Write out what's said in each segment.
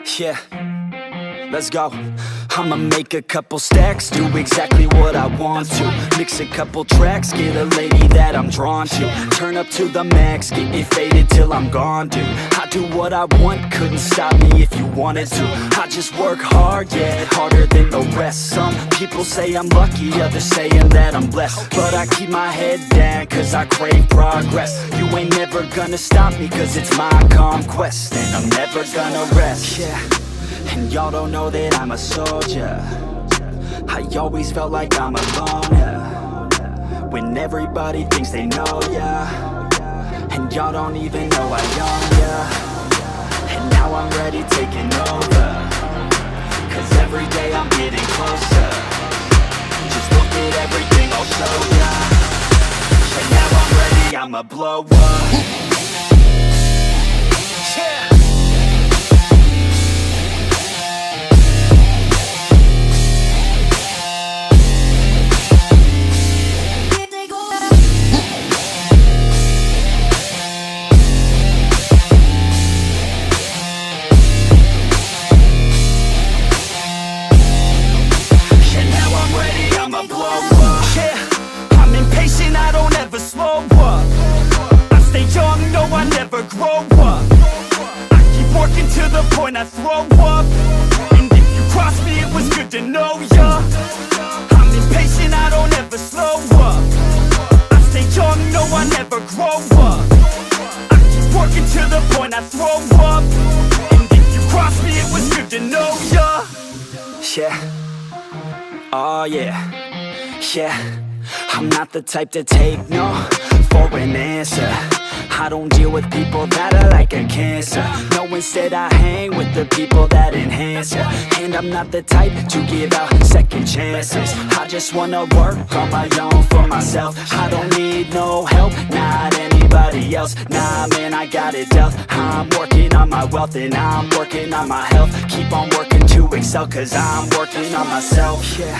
Yeah, let's go. I'ma make a couple stacks, do exactly what I want to. Mix a couple tracks, get a lady that I'm drawn to. Turn up to the max, get it faded till I'm gone, dude. I do what I want, couldn't stop me if you wanted to. I just work hard, yeah, harder than the rest. Some people say I'm lucky, others saying that I'm blessed. But I keep my head down, cause I crave progress. You ain't never gonna stop me, cause it's my conquest. And I'm never gonna rest, yeah. And y'all don't know that I'm a soldier. I always felt like I'm alone, yeah. When everybody thinks they know, yeah. And y'all don't even know I own, yeah. And now I'm ready taking over, cause every day I'm getting closer. Just look at everything I'll show ya. And now I'm ready, I'ma blow up. Yeah. I throw up, and if you cross me, it was good to know ya. I'm impatient, I don't ever slow up. I stay young, no, I never grow up. I keep working to the point I throw up, and if you cross me, it was good to know ya. Yeah, oh yeah, yeah. I'm not the type to take no for an answer. I don't deal with people that are like a cancer. No, instead I hang with the people that enhance ya. And I'm not the type to give out second chances. I just wanna work on my own for myself. I don't need no help, not anybody else. Nah, man, I got it dealt. I'm working on my wealth and I'm working on my health. Keep on working to excel, cause I'm working on myself. Yeah,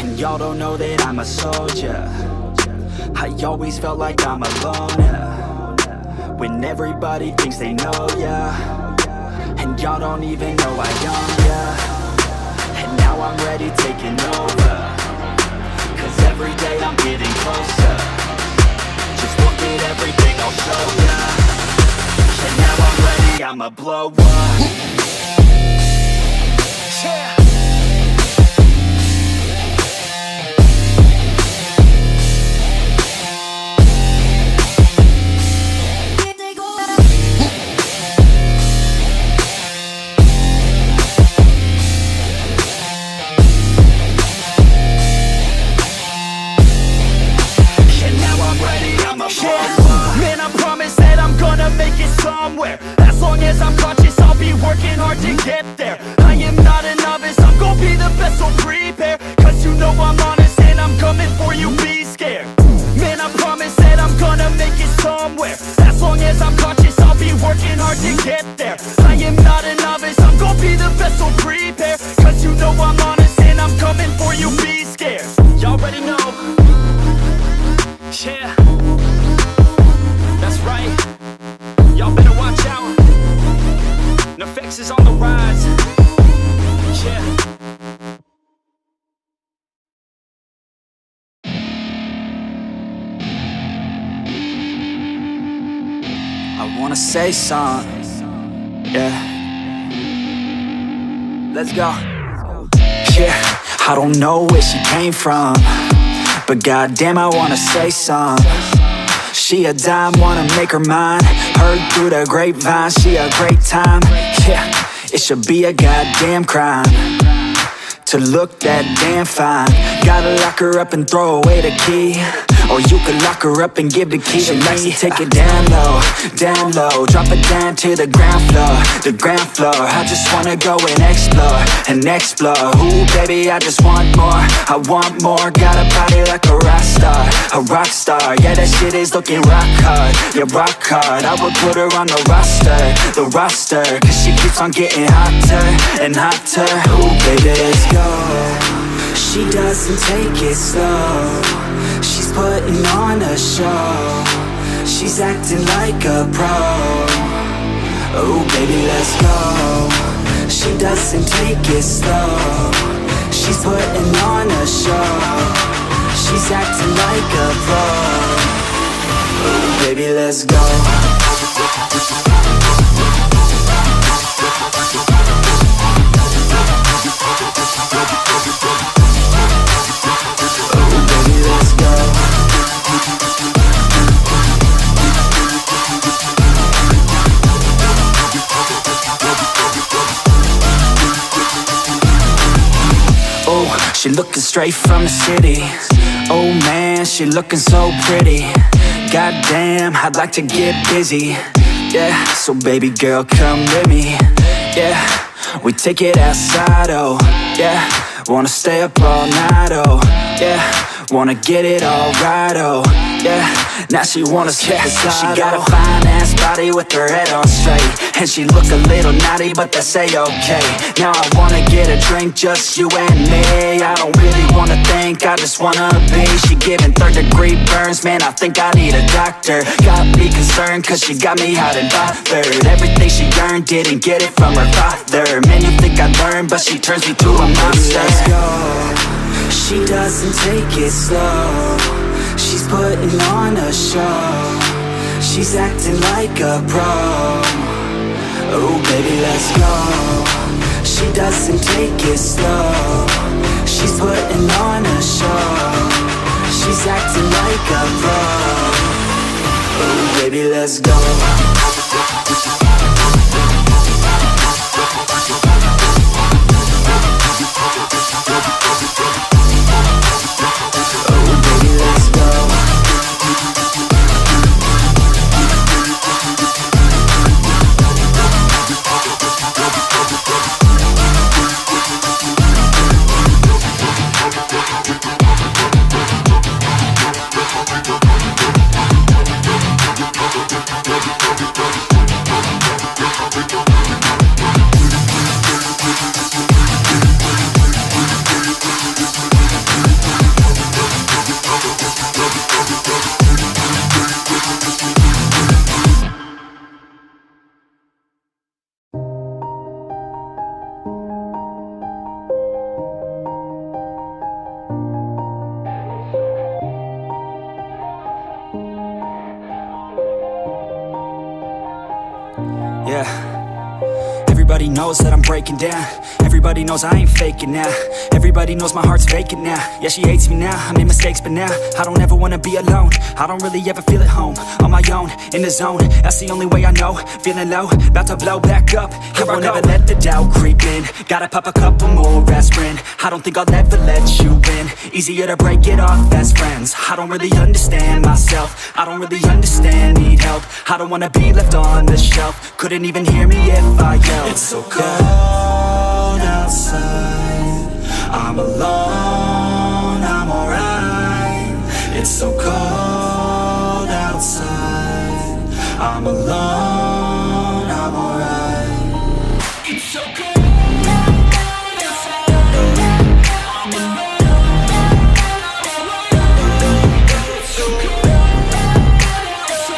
and y'all don't know that I'm a soldier. I always felt like I'm alone, yeah. When everybody thinks they know, yeah. And y'all don't even know I own, yeah. And now I'm ready taking over, cause every day I'm getting closer. Just look at everything I'll show ya. And now I'm ready, I'ma blow up. Yeah. Man, I promise that I'm gonna make it somewhere. As long as I'm conscious, I'll be working hard to get there. I am not a novice, I'm gonna be the best, so prepare. Cause you know I'm honest and I'm coming for you, be scared. Man, I promise that I'm gonna make it somewhere. As long as I'm conscious, I'll be working hard to get there. I am not a novice, I'm gonna be the best, so prepare. Cause you know I'm honest and I'm coming for you, be scared. Y'all already know. Yeah, that's right. Y'all better watch out. NFX is on the rise. Yeah. I wanna say something. Yeah. Let's go. Yeah, I don't know where she came from, but goddamn, I wanna say some. She a dime, wanna make her mine. Heard through the grapevine, she a great time. Yeah, it should be a goddamn crime to look that damn fine. Gotta lock her up and throw away the key, or you could lock her up and give the key to me. She likes to take it down low, drop it down to the ground floor, the ground floor. I just wanna go and explore, ooh baby, I just want more, I want more. Got a body like a rock star, yeah, that shit is looking rock hard, yeah, rock hard. I would put her on the roster, cause she keeps on getting hotter and hotter. Ooh baby, let's go. She doesn't take it slow, she's putting on a show. She's acting like a pro. Oh baby, let's go. She doesn't take it slow. She's putting on a show. She's acting like a pro. Oh, baby, let's go. She looking straight from the city. Oh man, she looking so pretty. Goddamn, I'd like to get busy. Yeah, so baby girl, come with me. Yeah, we take it outside, oh yeah. Wanna stay up all night, oh yeah. Wanna get it all right, oh yeah. Now she wanna skip the slide. She got a fine ass body with her head on straight, and she look a little naughty, but that's a-okay. Now I wanna get a drink, just you and me. I don't really wanna think, I just wanna be. She giving 3rd-degree burns, man, I think I need a doctor. Got me concerned, cause she got me hot and bothered. Everything she earned, didn't get it from her father. Man, you think I learned, but she turns me to a monster. Let's go. She doesn't take it slow. She's putting on a show. She's acting like a pro. Oh baby, let's go. She doesn't take it slow. She's putting on a show. She's acting like a pro. Oh baby, let's go. Yeah. Everybody knows that I'm breaking down. Everybody knows I ain't faking now. Everybody knows my heart's vacant now. Yeah, she hates me now, I made mistakes but now I don't ever wanna be alone. I don't really ever feel at home. On my own, in the zone, that's the only way I know. Feeling low, about to blow back up. Here I won't ever let the doubt creep in. Gotta pop a couple more aspirin. I don't think I'll ever let you in. Easier to break it off best friends. I don't really understand myself. I don't really understand, need help. I don't wanna be left on the shelf. Couldn't even hear me if I yelled. It's so cold outside. I'm alone, I'm alright. It's so cold outside. I'm alone, I'm alright. It's so cold outside. I'm alone. It's so cold outside.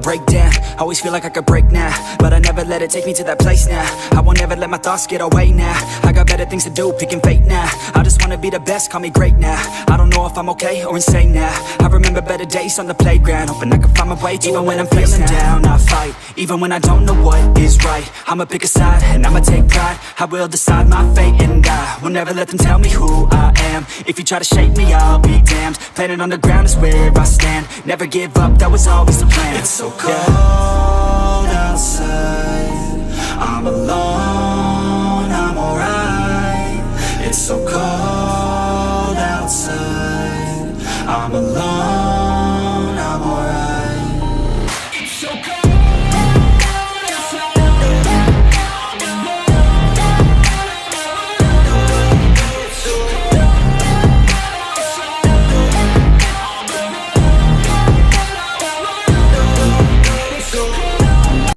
Break down, always feel like I could break now, but I never let it take me to that place now. I won't ever let my thoughts get away now. I got better things to do, picking fate now. I just wanna be the best, call me great now. I don't know if I'm okay or insane now. I remember better days on the playground, hoping I can find my way. Even when I'm feeling down, I fight. Even when I don't know what is right, I'ma pick a side and I'ma take pride. I will decide my fate and I will never let them tell me who I am. If you try to shake me, I'll be damned. Planet on the ground is where I stand. Never give up, that was always the plan. It's so cold outside. I'm alone, I'm alright. It's so cold outside. I'm alone.